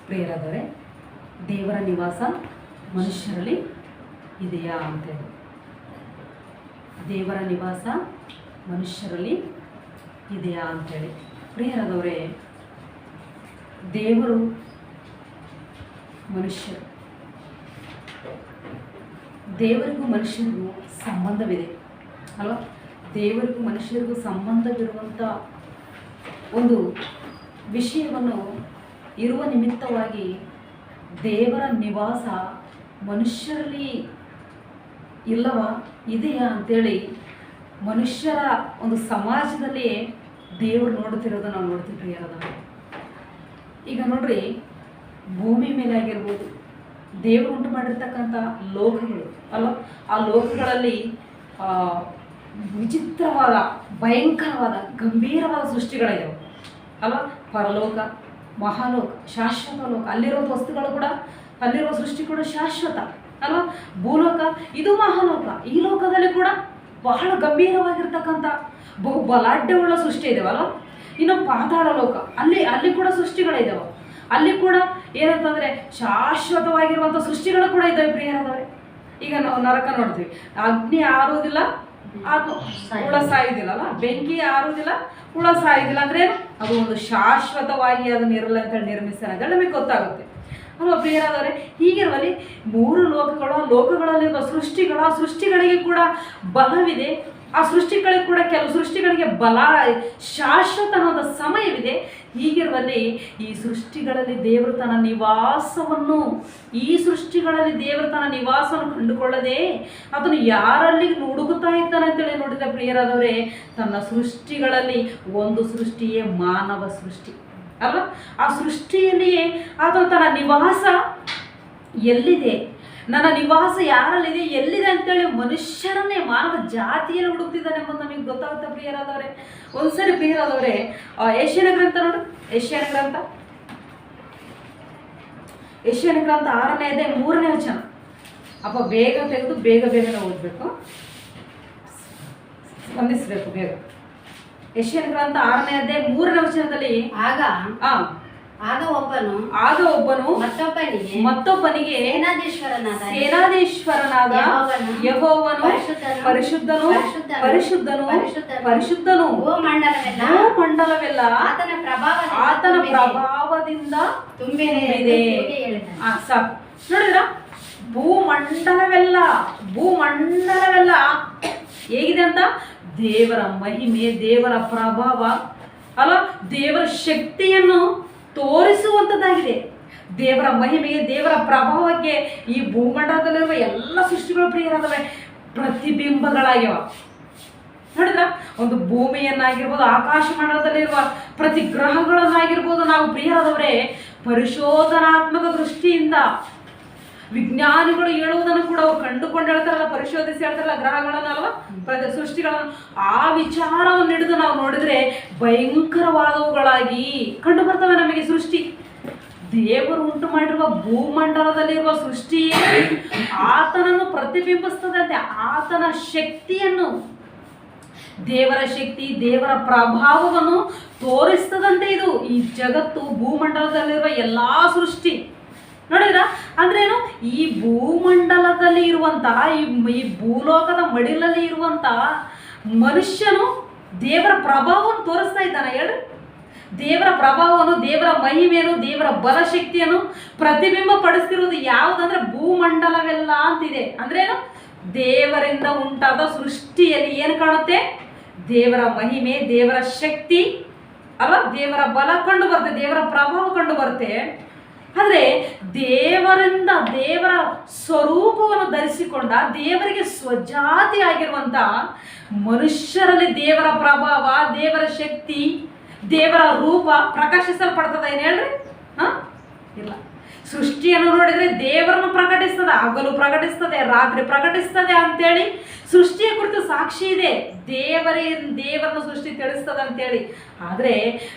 ಪ್ರಿಯರಾದವರೇ, ದೇವರ ನಿವಾಸ ಮನುಷ್ಯರಲ್ಲಿ ಇದೆಯಾ ಅಂತೇಳಿ. ದೇವರ ನಿವಾಸ ಮನುಷ್ಯರಲ್ಲಿ ಇದೆಯಾ ಅಂತೇಳಿ. ಪ್ರಿಯರಾದವರೇ, ದೇವರು ಮನುಷ್ಯರು, ದೇವರಿಗೂ ಮನುಷ್ಯರಿಗೂ ಸಂಬಂಧವಿದೆ ಅಲ್ವಾ? ದೇವರಿಗೂ ಮನುಷ್ಯರಿಗೂ ಸಂಬಂಧವಿರುವಂಥ ಒಂದು ವಿಷಯವನ್ನು ಇರುವ ನಿಮಿತ್ತವಾಗಿ ದೇವರ ನಿವಾಸ ಮನುಷ್ಯರಲ್ಲಿ ಇಲ್ಲವಾ, ಇದೆಯಾ ಅಂತೇಳಿ ಮನುಷ್ಯರ ಒಂದು ಸಮಾಜದಲ್ಲಿ ದೇವರು ನೋಡುತ್ತಿರೋದು ನಾವು ನೋಡ್ತೀವಿ ಪ್ರಿಯರಾದವರು. ಈಗ ನೋಡ್ರಿ, ಭೂಮಿ ಮೇಲೆ ಆಗಿರ್ಬೋದು, ದೇವರು ಉಂಟು ಮಾಡಿರ್ತಕ್ಕಂಥ ಲೋಕಗಳು ಅಲ್ವ, ಆ ಲೋಕಗಳಲ್ಲಿ ವಿಚಿತ್ರವಾದ, ಭಯಂಕರವಾದ, ಗಂಭೀರವಾದ ಸೃಷ್ಟಿಗಳಿದ್ದಾವೆ ಅಲ್ವ. ಪರಲೋಕ, ಮಹಾಲೋಕ, ಶಾಶ್ವತ ಲೋಕ, ಅಲ್ಲಿರೋ ವಸ್ತುಗಳು ಕೂಡ, ಅಲ್ಲಿರುವ ಸೃಷ್ಟಿ ಕೂಡ ಶಾಶ್ವತ ಅಲ್ವಾ. ಭೂಲೋಕ, ಇದು ಮಹಾಲೋಕ. ಈ ಲೋಕದಲ್ಲಿ ಕೂಡ ಬಹಳ ಗಂಭೀರವಾಗಿರ್ತಕ್ಕಂಥ ಬಹು ಬಲಾಢ್ಯವುಳ್ಳ ಸೃಷ್ಟಿ ಇದಾವಲ್ಲ. ಇನ್ನು ಪಾತಾಳ ಲೋಕ, ಅಲ್ಲಿ ಕೂಡ ಸೃಷ್ಟಿಗಳಿದ್ದಾವೆ. ಅಲ್ಲಿ ಕೂಡ ಏನಂತಂದರೆ ಶಾಶ್ವತವಾಗಿರುವಂಥ ಸೃಷ್ಟಿಗಳು ಕೂಡ ಇದ್ದಾವೆ ಪ್ರಿಯರಾದವರೇ. ಈಗ ನಾವು ನರಕ ನೋಡ್ತೀವಿ, ಅಗ್ನಿ ಆರುವುದಿಲ್ಲ, ಅದು ಹುಳ ಸಾಯುವುದಿಲ್ಲ ಅಲ್ಲ, ಬೆಂಕಿ ಆರುವುದಿಲ್ಲ, ಹುಳ ಸಾಯುವುದಿಲ್ಲ. ಅಂದರೆ ಅದು ಒಂದು ಶಾಶ್ವತವಾಗಿ ಅದನ್ನು ಇರಲ್ಲ ಅಂತೇಳಿ ನಿರ್ಮಿಸ್ತಾನೆ ಅಂತೇಳಿ ನಮಗೆ ಗೊತ್ತಾಗುತ್ತೆ ಅಲ್ವಾ ಪ್ರಿಯರಾದವರೇ. ಹೀಗಿರುವಲ್ಲಿ ಮೂರು ಲೋಕಗಳು, ಆ ಲೋಕಗಳಲ್ಲಿರುವ ಸೃಷ್ಟಿಗಳು, ಆ ಸೃಷ್ಟಿಗಳಿಗೆ ಕೂಡ ಬಲವಿದೆ. ಆ ಸೃಷ್ಟಿಗಳಿಗೆ ಕೂಡ ಕೆಲವು ಸೃಷ್ಟಿಗಳಿಗೆ ಬಲ, ಶಾಶ್ವತ ಅನ್ನೋದ ಸಮಯವಿದೆ. ಹೀಗಿರುವಲ್ಲಿ ಈ ಸೃಷ್ಟಿಗಳಲ್ಲಿ ದೇವರು ತನ್ನ ನಿವಾಸವನ್ನು, ಈ ಸೃಷ್ಟಿಗಳಲ್ಲಿ ದೇವರು ತನ್ನ ನಿವಾಸವನ್ನು ಕಂಡುಕೊಳ್ಳದೆ ಅದನ್ನು ಯಾರಲ್ಲಿ ಹುಡುಗುತ್ತಾ ಇದ್ದಾನೆ ಅಂತೇಳಿ ನೋಡಿದ ಪ್ರಿಯರಾದವರೇ, ತನ್ನ ಸೃಷ್ಟಿಗಳಲ್ಲಿ ಒಂದು ಸೃಷ್ಟಿಯೇ ಮಾನವ ಸೃಷ್ಟಿ ಅಲ್ವಾ. ಆ ಸೃಷ್ಟಿಯಲ್ಲಿಯೇ ಆತ ತನ್ನ ನಿವಾಸ ಎಲ್ಲಿದೆ, ನನ್ನ ನಿವಾಸ ಯಾರಲ್ಲಿದೆ, ಎಲ್ಲಿದೆ ಅಂತೇಳಿ ಮನುಷ್ಯರನ್ನೇ, ಮಾನವ ಜಾತಿಯಲ್ಲಿ ಹುಡುಕ್ತಿದ್ದಾನೆ ಎಂಬುದು ನಮಗೆ ಗೊತ್ತಾಗುತ್ತೆ ಪ್ರಿಯರಾದವರೇ. ಒಂದ್ಸರಿ ಪ್ರಿಯರಾದವರೇ, ಯೆಶಾಯನ ಗ್ರಂಥ ನೋಡು, ಯೆಶಾಯನ ಗ್ರಂಥ 6ನೇ ಅಧ್ಯಾಯ 3ನೇ ವಚನ. ಅಪ್ಪ ಬೇಗ ತೆಗೆದು ಬೇಗನೆ ಓದಬೇಕು, ಸ್ಪಂದಿಸಬೇಕು ಬೇಗ. ಯೆಶಾಯನ ಗ್ರಂಥ 6ನೇ ಅಧ್ಯಾಯ 3ನೇ ವಚನದಲ್ಲಿ, ಆಗ ಒಬ್ಬನು ಮತ್ತೊಬ್ಬನಿಗೆ ಸೇನಾಧೀಶ್ವರನಾದ ಯೆಹೋವನು ಪರಿಶುದ್ಧನು ಪರಿಶುದ್ಧನು, ಭೂಮಂಡಲವೆಲ್ಲ ಆತನ ಪ್ರಭಾವದಿಂದ ತುಂಬಿದೆ. ಸಾಕು ನೋಡಿದ್ರ, ಭೂಮಂಡಲವೆಲ್ಲ ಹೇಗಿದೆ ಅಂತ, ದೇವರ ಮಹಿಮೆ, ದೇವರ ಪ್ರಭಾವ ಅಲ್ಲ, ದೇವರ ಶಕ್ತಿಯನ್ನು ತೋರಿಸುವಂಥದ್ದಾಗಿದೆ. ದೇವರ ಮಹಿಮೆಗೆ, ದೇವರ ಪ್ರಭಾವಕ್ಕೆ ಈ ಭೂಮಂಡಲದಲ್ಲಿರುವ ಎಲ್ಲ ಸೃಷ್ಟಿಗಳು ಪ್ರಿಯರಾದವೆ ಪ್ರತಿಬಿಂಬಗಳಾಗ್ಯವ. ನೋಡಿದ್ರ, ಒಂದು ಭೂಮಿಯನ್ನಾಗಿರ್ಬೋದು, ಆಕಾಶ ಮಂಡಲದಲ್ಲಿರುವ ಪ್ರತಿ ಗ್ರಹಗಳನ್ನಾಗಿರ್ಬೋದು, ನಾವು ಪ್ರಿಯರಾದವರೇ ಪರಿಶೋಧನಾತ್ಮಕ ದೃಷ್ಟಿಯಿಂದ ವಿಜ್ಞಾನಿಗಳು ಹೇಳುವುದನ್ನು ಕೂಡ ಅವ್ರು ಕಂಡುಕೊಂಡು ಹೇಳ್ತಾರಲ್ಲ, ಪರಿಶೋಧಿಸಿ ಹೇಳ್ತಾರಲ್ಲ ಗ್ರಹಗಳನ್ನಲ್ವ, ಸೃಷ್ಟಿಗಳನ್ನು, ಆ ವಿಚಾರವನ್ನು ಹಿಡಿದು ನಾವು ನೋಡಿದರೆ ಭಯಂಕರವಾದವುಗಳಾಗಿ ಕಂಡು ಬರ್ತವೆ ನಮಗೆ ಸೃಷ್ಟಿ. ದೇವರು ಉಂಟು ಮಾಡಿರುವ ಭೂಮಂಡಲದಲ್ಲಿರುವ ಸೃಷ್ಟಿಯೇ ಆತನನ್ನು ಪ್ರತಿಬಿಂಬಿಸ್ತದಂತೆ, ಆತನ ಶಕ್ತಿಯನ್ನು, ದೇವರ ಶಕ್ತಿ, ದೇವರ ಪ್ರಭಾವವನ್ನು ತೋರಿಸ್ತದಂತೆ ಇದು ಈ ಜಗತ್ತು, ಭೂಮಂಡಲದಲ್ಲಿರುವ ಎಲ್ಲ ಸೃಷ್ಟಿ. ನೋಡಿದ್ರ, ಅಂದ್ರೇನು, ಈ ಭೂಮಂಡಲದಲ್ಲಿ ಇರುವಂತಹ, ಈ ಭೂಲೋಕದ ಮಡಿಲಲ್ಲಿ ಇರುವಂತಹ ಮನುಷ್ಯನು ದೇವರ ಪ್ರಭಾವವನ್ನು ತೋರಿಸ್ತಾ ಇದ್ದಾನೆ. ಹೇಳ್ರಿ, ದೇವರ ಪ್ರಭಾವವನ್ನು, ದೇವರ ಮಹಿಮೆಯನ್ನು, ದೇವರ ಬಲಶಕ್ತಿಯನ್ನು ಪ್ರತಿಬಿಂಬ ಪಡಿಸ್ತಿರೋದು ಯಾವುದಂದ್ರೆ ಭೂಮಂಡಲವೆಲ್ಲ ಅಂತಿದೆ. ಅಂದ್ರೇನು, ದೇವರಿಂದ ಉಂಟಾದ ಸೃಷ್ಟಿಯಲ್ಲಿ ಏನು ಕಾಣುತ್ತೆ, ದೇವರ ಮಹಿಮೆ, ದೇವರ ಶಕ್ತಿ ಅಲ್ವಾ, ದೇವರ ಬಲ ಕಂಡು ಬರುತ್ತೆ, ದೇವರ ಪ್ರಭಾವ ಕಂಡು ಬರುತ್ತೆ. ಆದರೆ ದೇವರಿಂದ, ದೇವರ ಸ್ವರೂಪವನ್ನು ಧರಿಸಿಕೊಂಡ, ದೇವರಿಗೆ ಸ್ವಜಾತಿ ಆಗಿರುವಂಥ ಮನುಷ್ಯರಲ್ಲಿ ದೇವರ ಪ್ರಭಾವ, ದೇವರ ಶಕ್ತಿ, ದೇವರ ರೂಪ ಪ್ರಕಾಶಿಸಲ್ಪಡ್ತದೆ. ಏನು ಹೇಳ್ರಿ? ಇಲ್ಲ. ಸೃಷ್ಟಿಯನ್ನು ನೋಡಿದರೆ ದೇವರನ್ನು ಪ್ರಕಟಿಸ್ತದೆ, ಹಗಲು ಪ್ರಕಟಿಸ್ತದೆ, ರಾತ್ರಿ ಪ್ರಕಟಿಸ್ತದೆ ಅಂತೇಳಿ ಸೃಷ್ಟಿಯ ಕುರಿತು ಸಾಕ್ಷಿ ಇದೆ. ದೇವರನ್ನು ಸೃಷ್ಟಿ ತಿಳಿಸ್ತದೆ ಅಂತೇಳಿ. ಆದರೆ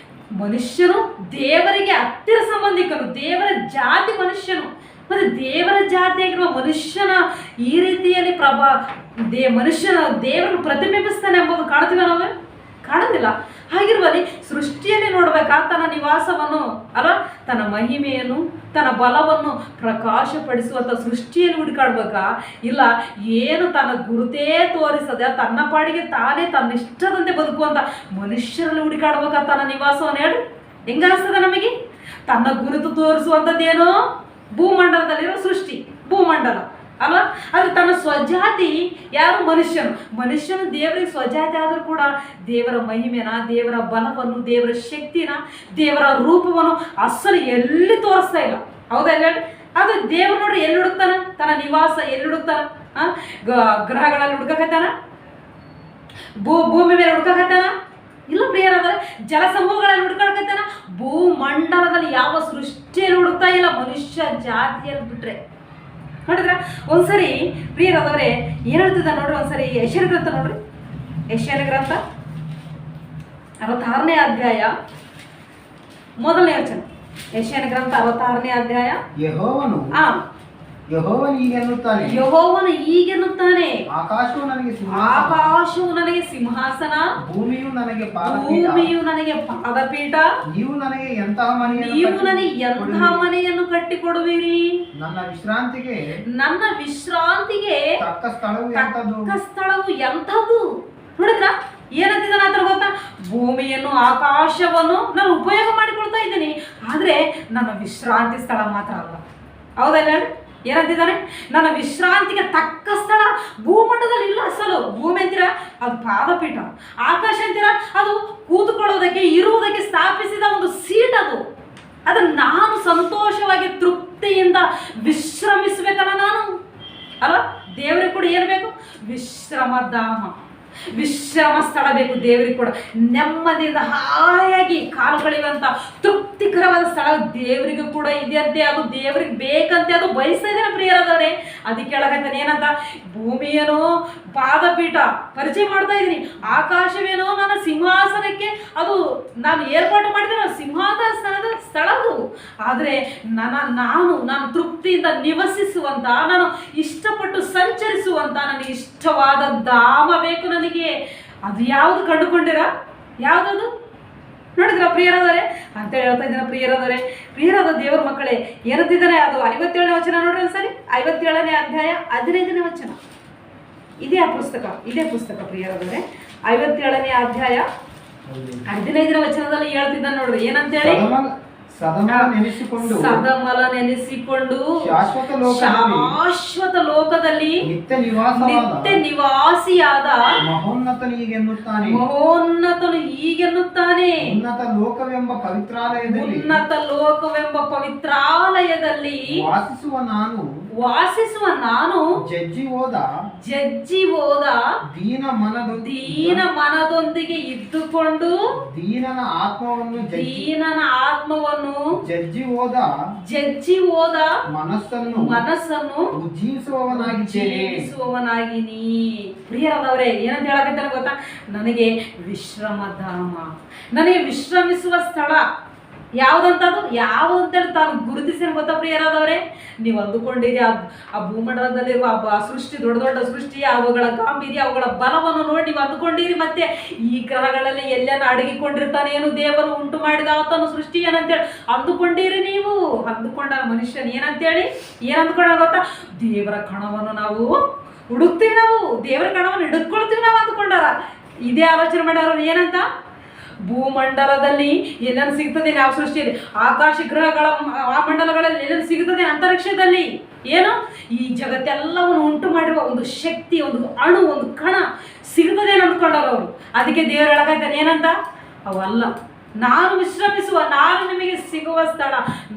ಮನುಷ್ಯನು ದೇವರಿಗೆ ಹತ್ತಿರ ಸಂಬಂಧಿಕನು, ದೇವರ ಜಾತಿ ಮನುಷ್ಯನು. ಮತ್ತು ದೇವರ ಜಾತಿಯಾಗಿರುವ ಮನುಷ್ಯನ ಈ ರೀತಿಯಲ್ಲಿ ಮನುಷ್ಯನ ದೇವರನ್ನು ಪ್ರತಿಬಿಂಬಿಸ್ತಾನೆ ಎಂಬುದು ಕಾಣ್ತೀವ ನಾವು? ಕಾಣೋದಿಲ್ಲ. ಹಾಗಿರುವಲ್ಲಿ ಸೃಷ್ಟಿಯಲ್ಲಿ ನೋಡುವ ಹುಡುಕಾಡ್ಬೇಕಾ ತನ್ನ ನಿವಾಸವನ್ನು, ಅಲ್ಲ ತನ್ನ ಮಹಿಮೆಯನ್ನು ತನ್ನ ಬಲವನ್ನು ಪ್ರಕಾಶಪಡಿಸುವಂಥ ಸೃಷ್ಟಿಯಲ್ಲಿ ಹುಡುಕಾಡ್ಬೇಕಾ? ಇಲ್ಲ ಏನು ತನ್ನ ಗುರುತೇ ತೋರಿಸದೆ ತನ್ನ ಪಾಡಿಗೆ ತಾನೇ ತನ್ನ ಇಷ್ಟದಂತೆ ಬದುಕುವಂಥ ಮನುಷ್ಯರಲ್ಲಿ ಹುಡುಕಾಡ್ಬೇಕಾ ತನ್ನ ನಿವಾಸವನ್ನು? ಹೇಳಿ ಹೆಂಗನಿಸ್ತದೆ ನಮಗೆ? ತನ್ನ ಗುರುತು ತೋರಿಸುವಂಥದ್ದೇನು? ಭೂಮಂಡಲದಲ್ಲಿರೋ ಸೃಷ್ಟಿ, ಭೂಮಂಡಲ ಅಲ್ವಾ? ಆದರೆ ತನ್ನ ಸ್ವಜಾತಿ ಯಾರು? ಮನುಷ್ಯನು ದೇವರಿಗೆ ಸ್ವಜಾತಿ ಆದರೂ ಕೂಡ ದೇವರ ಮಹಿಮೆನ, ದೇವರ ಬಲವನ್ನು, ದೇವರ ಶಕ್ತಿನ, ದೇವರ ರೂಪವನ್ನು ಅಸಲು ಎಲ್ಲಿ ತೋರಿಸ್ತಾ ಇಲ್ಲ. ಹೌದಾ ಇಲ್ಲ? ಅದು ದೇವರು ನೋಡ್ರಿ ಎಲ್ಲಿ ಹುಡುಕ್ತಾನ? ತನ್ನ ನಿವಾಸ ಎಲ್ಲಿ ಹುಡುಕ್ತಾನ? ಗ್ರಹಗಳಲ್ಲಿ ಹುಡುಕಕತ್ತಾನ? ಭೂಮಿ ಮೇಲೆ ಹುಡುಕಕತ್ತಾನ? ಇಲ್ಲ ಪ್ರಿಯರಾದ್ರೆ ಜಲ ಸಮೂಹಗಳಲ್ಲಿ ಹುಡುಕಾಡ್ಕತ್ತಾನ? ಭೂಮಂಡಲದಲ್ಲಿ ಯಾವ ಸೃಷ್ಟಿಯಲ್ಲಿ ಹುಡುಕ್ತಾ ಇಲ್ಲ, ಮನುಷ್ಯ ಜಾತಿಯಲ್ಲಿ ಬಿಟ್ರೆ. ನೋಡಿದ್ರ ಒಂದ್ಸರಿ ಪ್ರಿಯರಾದವ್ರೆ ಏನ್ ಹೇಳ್ತಿದ್ದ ನೋಡ್ರಿ, ಒಂದ್ಸರಿ ಯೆಶಾಯನ ಗ್ರಂಥ ನೋಡ್ರಿ, ಯೆಶಾಯನ ಗ್ರಂಥ 66ನೇ ಅಧ್ಯಾಯ 1ನೇ ವಚನ. ಯೆಶಾಯನ ಗ್ರಂಥ 66ನೇ ಅಧ್ಯಾಯ. ಯೆಹೋವನು ಹೀಗೆನ್ನುತ್ತಾನೆ, ಆಕಾಶವು ನನಗೆ ಸಿಂಹಾಸನ, ಭೂಮಿಯು ನನಗೆ ಪಾದಪೀಠ, ನೀವು ನನಗೆ ಎಂತಹ ಮನೆಯನ್ನು ಕಟ್ಟಿಕೊಡುವಿರಿ? ನನ್ನ ವಿಶ್ರಾಂತಿಗೆ ತಕ್ಕ ಸ್ಥಳವು ಎಂಥದ್ದು? ನೋಡಿದ್ರ ಏನಂತಿದ್ದಾನೆ ಅಂತ ಗೊತ್ತಾ? ಭೂಮಿಯನ್ನು ಆಕಾಶವನ್ನು ನಾನು ಉಪಯೋಗ ಮಾಡಿಕೊಳ್ತಾ ಇದ್ದೀನಿ, ಆದ್ರೆ ನನ್ನ ವಿಶ್ರಾಂತಿ ಸ್ಥಳ ಮಾತ್ರ ಅಲ್ಲ. ಹೌದಲ್ಲ? ಏನಂತಿದ್ದಾನೆ? ನನ್ನ ವಿಶ್ರಾಂತಿಗೆ ತಕ್ಕ ಸ್ಥಳ ಭೂಮಂಡಲದಲ್ಲಿ ಇಲ್ಲ. ಅಸಲು ಭೂಮಿ ಅಂತೀರ ಅದು ಪಾದಪೀಠ, ಆಕಾಶ ಅಂತೀರ ಅದು ಕೂತುಕೊಳ್ಳೋದಕ್ಕೆ ಇರುವುದಕ್ಕೆ ಸ್ಥಾಪಿಸಿದ ಒಂದು ಸೀಟ್. ಅದು ನಾನು ಸಂತೋಷವಾಗಿ ತೃಪ್ತಿಯಿಂದ ವಿಶ್ರಮಿಸಬೇಕಲ್ಲ ನಾನು, ಅಲ್ಲ? ದೇವರಿಗೆ ಕೂಡ ಏನು ಬೇಕು? ವಿಶ್ರಮಧಾಮ, ವಿಶ್ರಮ ಸ್ಥಳ ಬೇಕು ದೇವರಿಗೆ ಕೂಡ. ನೆಮ್ಮದಿಯಿಂದ ಹಾಯಾಗಿ ಕಾಲು ಕಳೆಯುವಂಥ ತೃಪ್ತಿಕರವಾದ ಸ್ಥಳ ದೇವರಿಗೂ ಕೂಡ ಇದೆಯಂತೆ. ಅದು ದೇವರಿಗೆ ಬೇಕಂತೆ, ಅದು ಬಯಸ್ತಾ ಇದ್ದೇನೆ ಪ್ರಿಯರಾದವರೇ. ಅದಕ್ಕೆ ಹೇಳಕಂತಾನೆ ಏನಂತ? ಭೂಮಿಯೇನೋ ಪಾದಪೀಠ ಪರಿಚಯ ಮಾಡ್ತಾ ಇದ್ದೀನಿ, ಆಕಾಶವೇನೋ ನನ್ನ ಸಿಂಹಾಸನಕ್ಕೆ ಅದು ನಾನು ಏರ್ಪಾಟು ಮಾಡಿದ್ದೇನೆ, ಸಿಂಹಾಸನದ ಸ್ಥಳ ಅದು. ಆದರೆ ನಾನು ತೃಪ್ತಿಯಿಂದ ನಿವಸಿಸುವಂತ, ನಾನು ಇಷ್ಟಪಟ್ಟು ಸಂಚರಿಸುವಂತ, ನನಗೆ ಇಷ್ಟವಾದ ಧಾಮ ಬೇಕು ನನಗೆ. ಅದು ಯಾವುದು ಕಂಡುಕೊಂಡಿರ? ಯಾವುದದು ನೋಡಿದ್ರ ಪ್ರಿಯರಾದವರೇ ಅಂತ ಹೇಳ್ತಾ ಇದ್ದಾನೆ. ಪ್ರಿಯರಾದ ದೇವರ ಮಕ್ಕಳೇ ಏನಂತಿದ್ದಾನೆ? ಅದು 57ನೇ ವಚನ ನೋಡ್ರಿ ಒಂದ್ಸರಿ. 57ನೇ ಅಧ್ಯಾಯ 15ನೇ ವಚನ. ಇದೇ ಪುಸ್ತಕ ಪ್ರಿಯರಾದವರೇ. 57ನೇ ಅಧ್ಯಾಯ 15ನೇ ವಚನದಲ್ಲಿ ಹೇಳ್ತಿದ್ದಾನೆ ನೋಡ್ರಿ ಏನಂತೇಳಿ. ಸದಮಲ ನೆನೆಸಿಕೊಂಡು ಶಾಶ್ವತ ಲೋಕದಲ್ಲಿ ನಿತ್ಯ ನಿವಾಸಿಯಾದ ಮಹೋನ್ನತನು ಹೀಗೆನ್ನುತ್ತಾನೆ, ಉನ್ನತ ಲೋಕವೆಂಬ ಪವಿತ್ರಾಲಯದಲ್ಲಿ ವಾಸಿಸುವ ನಾನು ಜಜ್ಜಿ ಹೋದ ದೀನ ಮನದೊಂದಿಗೆ ಇದ್ದುಕೊಂಡು ದೀನನ ಆತ್ಮವನ್ನು ಜಜ್ಜಿ ಹೋದ ಮನಸ್ಸನ್ನು ಉಜ್ಜೀವಿಸುವವನಾಗಿನಿ. ಪ್ರಿಯರಾದವರೇ ಏನಂತ ಹೇಳಕತ್ತಾನೆ ಗೊತ್ತಾ? ನನಗೆ ವಿಶ್ರಮಧಾಮ, ನನಗೆ ವಿಶ್ರಮಿಸುವ ಸ್ಥಳ ಯಾವುದಂತದು ಯಾವುದಂತೇಳಿ ತಾನು ಗುರುತಿಸಿನ ಗೊತ್ತಾ ಪ್ರಿಯರಾದವರೇ? ನೀವು ಅಂದುಕೊಂಡಿರಿ ಆ ಭೂಮಂಡಲದಲ್ಲಿರುವ ಆ ಸೃಷ್ಟಿ, ದೊಡ್ಡ ದೊಡ್ಡ ಸೃಷ್ಟಿ, ಅವುಗಳ ಗಾಂಭೀರ್ಯ, ಅವುಗಳ ಬಲವನ್ನು ನೋಡಿ ನೀವು ಅಂದುಕೊಂಡಿರಿ ಮತ್ತೆ ಈ ಗ್ರಹಗಳಲ್ಲಿ ಎಲ್ಲೆಲ್ಲ ಅಡಗಿಕೊಂಡಿರ್ತಾನೆ ಏನು ದೇವರು ಉಂಟು ಮಾಡಿದ ಆತನು ಸೃಷ್ಟಿ ಏನಂತೇಳಿ ಅಂದುಕೊಂಡಿರಿ. ನೀವು ಅಂದುಕೊಂಡ ಮನುಷ್ಯನ ಏನಂತೇಳಿ ಅಂದ್ಕೊಂಡ ಗೊತ್ತಾ? ದೇವರ ಕಣವನ್ನು ನಾವು ಹುಡುಕ್ತೀವಿ, ನಾವು ದೇವರ ಕಣವನ್ನು ಹಿಡಿದುಕೊಳ್ತೀವಿ ನಾವು ಅಂದ್ಕೊಂಡಾರ. ಇದೇ ಆಲೋಚನೆ ಮಾಡ್ಯಾರ. ಏನಂತ? ಭೂಮಂಡಲದಲ್ಲಿ ಎಲ್ಲೆಲ್ಲಿ ಸಿಗ್ತದೆ ಯಾವ ಸೃಷ್ಟಿಯಲ್ಲಿ, ಆಕಾಶ ಗ್ರಹಗಳ ಆ ಮಂಡಲಗಳಲ್ಲಿ ಎಲ್ಲೆಲ್ಲಿ ಸಿಗ್ತದೆ, ಅಂತರಿಕ್ಷದಲ್ಲಿ ಏನು ಈ ಜಗತ್ತೆಲ್ಲವನ್ನು ಉಂಟು ಮಾಡಿರುವ ಒಂದು ಶಕ್ತಿ, ಒಂದು ಅಣು, ಒಂದು ಕಣ ಸಿಗ್ತದೆ ಅಂದ್ಕೊಂಡವ್ರು ಅವರು. ಅದಕ್ಕೆ ದೇವರು ಹೇಳಕೈತಾನೆ ಏನಂತ? ಅವಲ್ಲ, ನಾನು ವಿಶ್ರಮಿಸುವ, ನಾನು ನಿಮಗೆ ಸಿಗುವ ಸ್ಥಳ,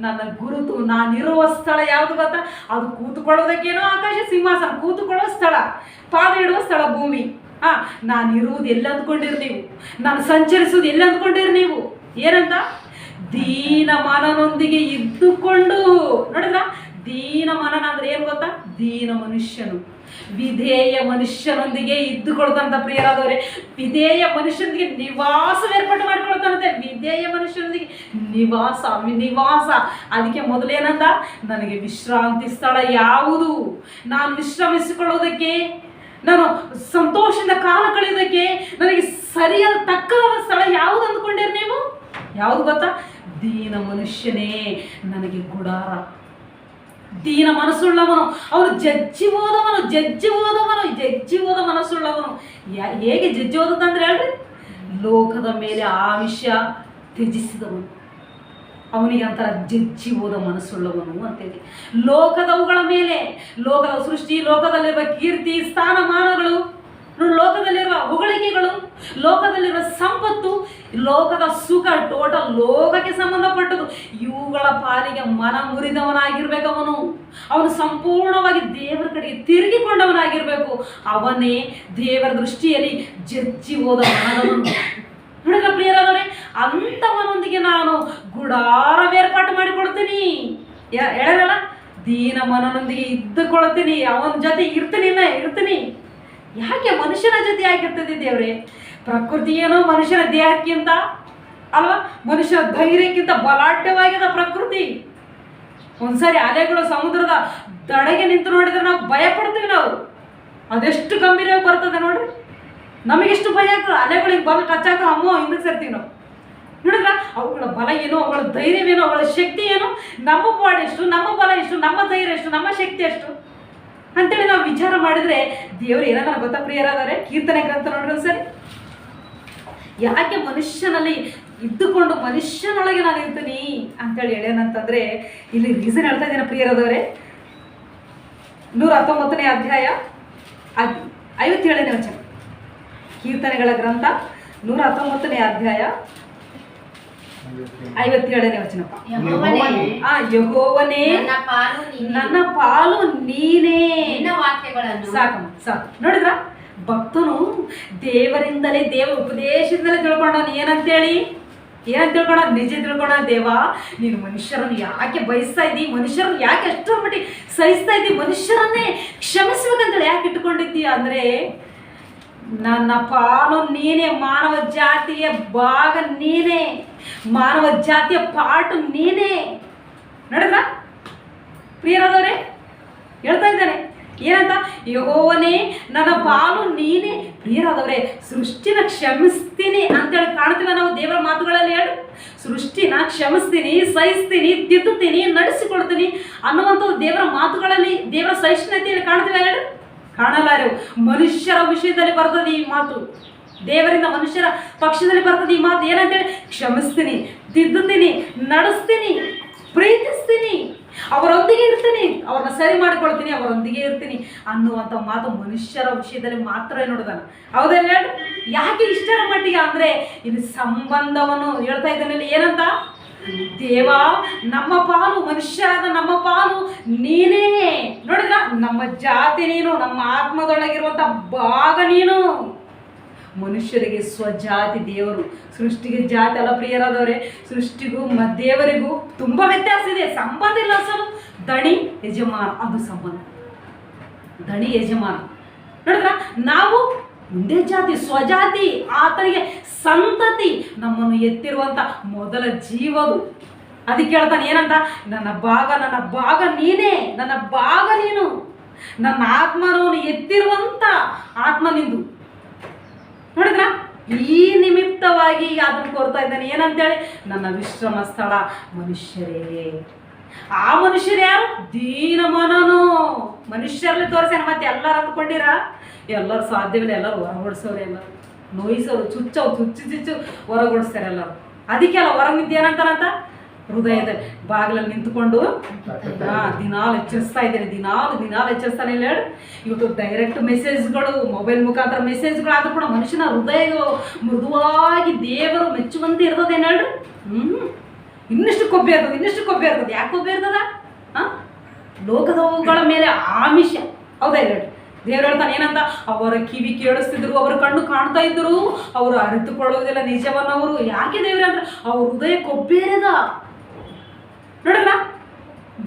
ನನ್ನ ಗುರುತು, ನಾನಿರುವ ಸ್ಥಳ ಯಾವುದು ಗೊತ್ತಾ? ಅದು ಕೂತುಕೊಳ್ಳೋದಕ್ಕೇನೋ ಆಕಾಶ ಸಿಂಹಾಸನ, ಕೂತುಕೊಳ್ಳೋ ಸ್ಥಳ, ಪಾದ ಇಡುವ ಸ್ಥಳ ಭೂಮಿ. ನಾನು ಇರುವುದು ಎಲ್ಲಿ ಅಂದ್ಕೊಂಡಿರಿ ನೀವು? ನಾನು ಸಂಚರಿಸುವುದು ಎಲ್ಲಿ ಅಂದ್ಕೊಂಡಿರಿ ನೀವು? ಏನಂತ? ದೀನ ಮನನೊಂದಿಗೆ ಇದ್ದುಕೊಂಡು. ನೋಡಿದ್ರ? ದೀನ ಮನನ ಅಂದ್ರೆ ಏನು ಗೊತ್ತಾ? ದೀನ ಮನುಷ್ಯನು, ವಿಧೇಯ ಮನುಷ್ಯನೊಂದಿಗೆ ಇದ್ದುಕೊಳ್ತಂತ ಪ್ರಿಯರಾದವರೇ. ವಿಧೇಯ ಮನುಷ್ಯನಿಗೆ ನಿವಾಸ ಏರ್ಪಾಟು ಮಾಡಿಕೊಳ್ತಾನಂತೆ. ವಿಧೇಯ ಮನುಷ್ಯನೊಂದಿಗೆ ನಿವಾಸ. ಅದಕ್ಕೆ ಮೊದಲೇನಂದ? ನನಗೆ ವಿಶ್ರಾಂತಿ ಸ್ಥಳ ಯಾವುದು? ನಾನು ವಿಶ್ರಮಿಸಿಕೊಳ್ಳೋದಕ್ಕೆ, ನಾನು ಸಂತೋಷದಿಂದ ಕಾಲ ಕಳೆಯೋದಕ್ಕೆ ನನಗೆ ಸರಿಯಾದ ತಕ್ಕದಾದ ಸ್ಥಳ ಯಾವುದು ಅಂದ್ಕೊಂಡಿರಿ ನೀವು? ಯಾವುದು ಗೊತ್ತಾ? ದೀನ ಮನುಷ್ಯನೇ ನನಗೆ ಗುಡಾರ. ದೀನ ಮನಸ್ಸುಳ್ಳವನು, ಅವನು ಜಜ್ಜಿ ಹೋದ ಮನಸ್ಸುಳ್ಳವನು. ಹೇಗೆ ಜಜ್ಜಿ ಹೋದಂದ್ರೆ ಹೇಳ್ರಿ, ಲೋಕದ ಮೇಲೆ ಆಮಿಷ ತ್ಯಜಿಸಿದವನು, ಅವನಿಗೆ ಅಂತರ ಜಜ್ಜಿ ಹೋದ ಮನಸ್ಸುಳ್ಳವನು ಅಂತೇಳಿ. ಲೋಕದವುಗಳ ಮೇಲೆ, ಲೋಕದ ಸೃಷ್ಟಿ, ಲೋಕದಲ್ಲಿರುವ ಕೀರ್ತಿ ಸ್ಥಾನಮಾನಗಳು, ಲೋಕದಲ್ಲಿರುವ ಹೊಗಳಿಕೆಗಳು, ಲೋಕದಲ್ಲಿರುವ ಸಂಪತ್ತು, ಲೋಕದ ಸುಖ, ಟೋಟಲ್ ಲೋಕಕ್ಕೆ ಸಂಬಂಧಪಟ್ಟದ್ದು, ಇವುಗಳ ಪಾಲಿಗೆ ಮನ ಮುರಿದವನಾಗಿರ್ಬೇಕು. ಅವನು ಸಂಪೂರ್ಣವಾಗಿ ದೇವರ ಕಡೆಗೆ ತಿರುಗಿಕೊಂಡವನಾಗಿರ್ಬೇಕು. ಅವನೇ ದೇವರ ದೃಷ್ಟಿಯಲ್ಲಿ ಜಜ್ಜಿ ಹೋದ ಮನದವನು. ನೋಡಿದ್ರ ಪ್ರಿಯರಾದವರೇ, ಅಂಥವನೊಂದಿಗೆ ನಾನು ಗುಡಾರವೇರ್ಪಾಟು ಮಾಡಿಕೊಡ್ತೀನಿ. ಹೇಳಲ್ಲ, ದೀನ ಮನನೊಂದಿಗೆ ಇದ್ದುಕೊಳ್ತೀನಿ, ಅವನ ಜೊತೆ ಇರ್ತೀನಿ. ಯಾಕೆ ಮನುಷ್ಯನ ಜೊತೆ ಆಗಿರ್ತದೆ ದೇವ್ರೆ? ಪ್ರಕೃತಿ ಏನೋ ಮನುಷ್ಯನ ದೇಹಕ್ಕಿಂತ ಅಲ್ವಾ, ಮನುಷ್ಯನ ಧೈರ್ಯಕ್ಕಿಂತ ಬಲಾಢ್ಯವಾಗಿದೆ ಪ್ರಕೃತಿ. ಒಂದ್ಸರಿ ಅಲೆಗಳು ಸಮುದ್ರದ ದಡೆಗೆ ನಿಂತು ನೋಡಿದ್ರೆ ನಾವು ಭಯ ಪಡ್ತೀವಿ. ನಾವು ಅದೆಷ್ಟು ಗಂಭೀರವಾಗಿ ಬರ್ತದೆ ನೋಡ್ರಿ. ನಮಗೆಷ್ಟು ಭಯ ಆಗ್ತದೆ. ಅಲೆಗಳಿಗೆ ಬಲ ಕಚ್ಚಾಕ ಅಮ್ಮೋ ಹಿಂದಕ್ಕೆ ಸೇರ್ತೀವಿ ನಾವು. ನೋಡಿದ್ರ ಅವುಗಳ ಬಲ ಏನು, ಅವುಗಳ ಧೈರ್ಯವೇನು, ಅವುಗಳ ಶಕ್ತಿ ಏನು, ನಮ್ಮ ಬಾಡಿ ಎಷ್ಟು, ನಮ್ಮ ಬಲ ಎಷ್ಟು, ನಮ್ಮ ಧೈರ್ಯ ಎಷ್ಟು, ನಮ್ಮ ಶಕ್ತಿ ಎಷ್ಟು ಅಂತೇಳಿ ನಾವು ವಿಚಾರ ಮಾಡಿದ್ರೆ ದೇವರು ಏನಾದ್ರು ಗೊತ್ತಾ ಪ್ರಿಯರಾದರೆ? ಕೀರ್ತನೆ ಗ್ರಂಥ ನೋಡ್ರಿ ಸರಿ. ಯಾಕೆ ಮನುಷ್ಯನಲ್ಲಿ ಇದ್ದುಕೊಂಡು ಮನುಷ್ಯನೊಳಗೆ ನಾನು ಇರ್ತೀನಿ ಅಂತೇಳಿ ಹೇಳೇನಂತಂದ್ರೆ, ಇಲ್ಲಿ ರೀಸನ್ ಹೇಳ್ತಾ ಇದ್ದೇನೆ ಪ್ರಿಯರಾದವರೇ. 119ನೇ ಅಧ್ಯಾಯ 57ನೇ ವಚನ, ಕೀರ್ತನೆಗಳ ಗ್ರಂಥ 119ನೇ ಅಧ್ಯಾಯ 57ನೇ ವಚನಪ್ಪ. ಯೆಹೋವನೇ ನನ್ನ ಪಾಲು ನೀನೇ. ಸಾಕು. ನೋಡಿದ್ರ, ಭಕ್ತನು ದೇವರಿಂದಲೇ, ದೇವರ ಉಪದೇಶದಿಂದಲೇ ತಿಳ್ಕೊಂಡವನು ಏನಂತ ತಿಳ್ಕೊಂಡ? ನಿಜ ತಿಳ್ಕೊಂಡ. ದೇವ, ನೀನು ಮನುಷ್ಯರನ್ನು ಯಾಕೆ ಬಯಸ್ತಾ ಇದ್ದಿ? ಮನುಷ್ಯರನ್ನು ಯಾಕೆ ಅಷ್ಟರ ಮಟ್ಟಿಗೆ ಸಹಿಸ್ತಾ ಇದ್ದಿ? ಮನುಷ್ಯರನ್ನೇ ಕ್ಷಮಿಸ್ಬೇಕಂತೇಳಿ ಯಾಕೆ ಇಟ್ಕೊಂಡಿದ್ದೀಯ ಅಂದ್ರೆ, ನನ್ನ ಪಾಲು ನೀನೇ, ಮಾನವ ಜಾತಿಯ ಭಾಗ ನೀನೇ, ಮಾನವ ಜಾತಿಯ ಪಾಟು ನೀನೇ. ನೋಡಿದ್ರ ಪ್ರಿಯರಾದವರೇ, ಹೇಳ್ತಾ ಇದ್ದಾನೆ ಏನಂತ? ಯೆಹೋವನೇ ನನ್ನ ಪಾಲು ನೀನೇ. ಪ್ರಿಯರಾದವರೇ, ಸೃಷ್ಟಿನ ಕ್ಷಮಿಸ್ತೀನಿ ಅಂತೇಳಿ ಕಾಣ್ತೀವಿ ನಾವು ದೇವರ ಮಾತುಗಳಲ್ಲಿ. ಹೇಳಿ, ಸೃಷ್ಟಿನ ಕ್ಷಮಿಸ್ತೀನಿ, ಸಹಿಸ್ತೀನಿ, ತಿದ್ದುತ್ತೀನಿ, ನಡೆಸಿಕೊಡ್ತೀನಿ ಅನ್ನುವಂಥದ್ದು ದೇವರ ಮಾತುಗಳಲ್ಲಿ, ದೇವರ ಸಹಿಷ್ಣುತೆಯಲ್ಲಿ ಕಾಣ್ತೀವಿ. ಹೇಳಿ, ಕಾಣಲಾರೆವು. ಮನುಷ್ಯರ ವಿಷಯದಲ್ಲಿ ಬರ್ತದೆ ಈ ಮಾತು. ದೇವರಿಂದ ಮನುಷ್ಯರ ಪಕ್ಷದಲ್ಲಿ ಬರ್ತದೆ ಈ ಮಾತು. ಏನಂತೇಳಿ? ಕ್ಷಮಿಸ್ತೀನಿ, ತಿದ್ದುತ್ತೀನಿ, ನಡೆಸ್ತೀನಿ, ಪ್ರೀತಿಸ್ತೀನಿ, ಅವರೊಂದಿಗೆ ಇರ್ತೀನಿ, ಅವ್ರನ್ನ ಸರಿ ಮಾಡಿಕೊಳ್ತೀನಿ, ಅವರೊಂದಿಗೆ ಇರ್ತೀನಿ ಅನ್ನುವಂಥ ಮಾತು ಮನುಷ್ಯರ ವಿಷಯದಲ್ಲಿ ಮಾತ್ರ ನೋಡಿದಾನ. ಹೌದಲ್ಲ ಹೇಳಿ? ಯಾಕೆ ಇಷ್ಟರ ಮಟ್ಟಿಗೆ ಅಂದ್ರೆ, ಇಲ್ಲಿ ಸಂಬಂಧವನ್ನು ಹೇಳ್ತಾ ಇದ್ದಾನೆ. ಏನಂತ? ದೇವ, ನಮ್ಮ ಪಾಲು, ಮನುಷ್ಯರಾದ ನಮ್ಮ ಪಾಲು ನೀನೇ. ನೋಡಿದ್ರ, ನಮ್ಮ ಜಾತಿ ನೀನು, ನಮ್ಮ ಆತ್ಮದೊಳಗಿರುವಂಥ ಭಾಗ ನೀನು. ಮನುಷ್ಯರಿಗೆ ಸ್ವಜಾತಿ ದೇವರು, ಸೃಷ್ಟಿಗೆ ಜಾತಿ ಅಲ್ಲ ಪ್ರಿಯರಾದವರೇ. ಸೃಷ್ಟಿಗೂ ದೇವರಿಗೂ ತುಂಬ ವ್ಯತ್ಯಾಸ ಇದೆ. ಸಂಬಂಧ ಇಲ್ಲ ಅಸಲು. ದಣಿ ಯಜಮಾನ, ಅದು ಸಂಬಂಧ. ದಣಿ ಯಜಮಾನ. ನೋಡಿದ್ರ, ನಾವು ಒಂದೇ ಜಾತಿ, ಸ್ವಜಾತಿ, ಆತನಿಗೆ ಸಂತತಿ, ನಮ್ಮನ್ನು ಎತ್ತಿರುವಂಥ ಮೊದಲ ಜೀವದು. ಅದಕ್ಕೆ ಹೇಳ್ತಾನೆ ಏನಂತ? ನನ್ನ ಭಾಗ ನೀನೇ, ನನ್ನ ಭಾಗ ನೀನು, ನನ್ನ ಆತ್ಮನವನು ಎತ್ತಿರುವಂಥ ಆತ್ಮ ನಿಂದು. ನೋಡಿದ್ರ, ಈ ನಿಮಿತ್ತವಾಗಿ ಅದನ್ನು ಕೋರ್ತಾ ಇದ್ದಾನೆ. ಏನಂತೇಳಿ? ನನ್ನ ವಿಶ್ರಮ ಸ್ಥಳ ಮನುಷ್ಯರೇ. ಆ ಮನುಷ್ಯರು ಯಾರು? ದೀನ ಮನನು. ಮನುಷ್ಯರಲ್ಲಿ ತೋರಿಸ್ಯಾನ. ಮತ್ತೆ ಎಲ್ಲರೂ ಅಂದ್ಕೊಂಡಿರ? ಎಲ್ಲರೂ ಸಾಧ್ಯವಿಲ್ಲ. ಎಲ್ಲರೂ ಹೊರಗೊಡಿಸೋರು, ಎಲ್ಲರೂ ನೋಯಿಸೋರು, ಚುಚ್ಚು ಹೊರಗೊಡಿಸ್ತಾರೆ ಎಲ್ಲರೂ. ಅದಕ್ಕೆಲ್ಲ ಹೊರಗೆ ನಿಂತು ಏನಂತಾರಂತ? ಹೃದಯದ ಬಾಗಿಲಲ್ಲಿ ನಿಂತುಕೊಂಡು ದಿನಾಲು ಎಚ್ಚರಿಸ್ತಾ ಇದ್ದೇನೆ, ದಿನಾಲು ಎಚ್ಚರಿಸ್ತಾನೆ. ಇಲ್ಲ ಹೇಳಿ, ಇವತ್ತು ಡೈರೆಕ್ಟ್ ಮೆಸೇಜ್ಗಳು, ಮೊಬೈಲ್ ಮುಖಾಂತರ ಮೆಸೇಜ್ಗಳು ಆದರೂ ಕೂಡ ಮನುಷ್ಯನ ಹೃದಯ ಮೃದುವಾಗಿ ದೇವರು ಮೆಚ್ಚುವಂತೆ ಇರ್ತದೇನು ಹೇಳ್ರಿ? ಇನ್ನಷ್ಟು ಕೊಬ್ಬೆ ಇರ್ತದೆ. ಯಾಕೆ ಕೊಬ್ಬೆ ಇರ್ತದ? ಲೋಕದವುಗಳ ಮೇಲೆ ಆಮಿಷ. ಹೌದಾ ಇಲ್ಲ ಹೇಳಿ? ದೇವ್ರು ಹೇಳ್ತಾನೆ ಏನಂತ? ಅವರ ಕಿವಿ ಕೇಳಿಸ್ತಿದ್ರು, ಅವರ ಕಣ್ಣು ಕಾಣ್ತಾ ಇದ್ರು, ಅವರು ಅರಿತುಕೊಳ್ಳುವುದಿಲ್ಲ ನಿಜವನ್ನವರು. ಯಾಕೆ ದೇವ್ರ ಅಂದ್ರೆ ಅವ್ರ ಹೃದಯ ಕೊಬ್ಬೇರದ. ನೋಡಲ್ಲ,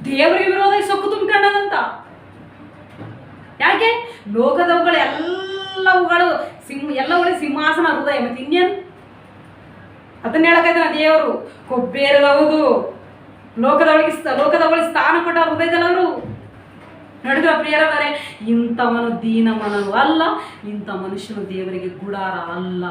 ದೇವರಿಗೆ ವಿರೋಧ ಸೊಕ್ಕು ತುಂಬಿಕೊಂಡದಂತ. ಯಾಕೆ? ಲೋಕದವುಗಳು ಎಲ್ಲವುಗಳು ಸಿಂಹಾಸನ ಹೃದಯ. ಮತ್ತೆ ಇನ್ನೇನು? ಅದನ್ನ ಹೇಳಕ್ಕಾಯ್ತಾನ ದೇವರು. ಕೊಬ್ಬೇರದವುದು ಲೋಕದವಳಿಗೆ ಸ್ಥಾನ ಕೊಟ್ಟ ಹೃದಯದಲ್ಲಿ ಅವರು. ನಡೆದ್ರ ಪ್ರಿಯರಾದರೆ, ಇಂಥವನು ದೀನ ಮನನು ಅಲ್ಲ, ಇಂಥ ಮನುಷ್ಯನು ದೇವರಿಗೆ ಗುಡಾರ ಅಲ್ಲ.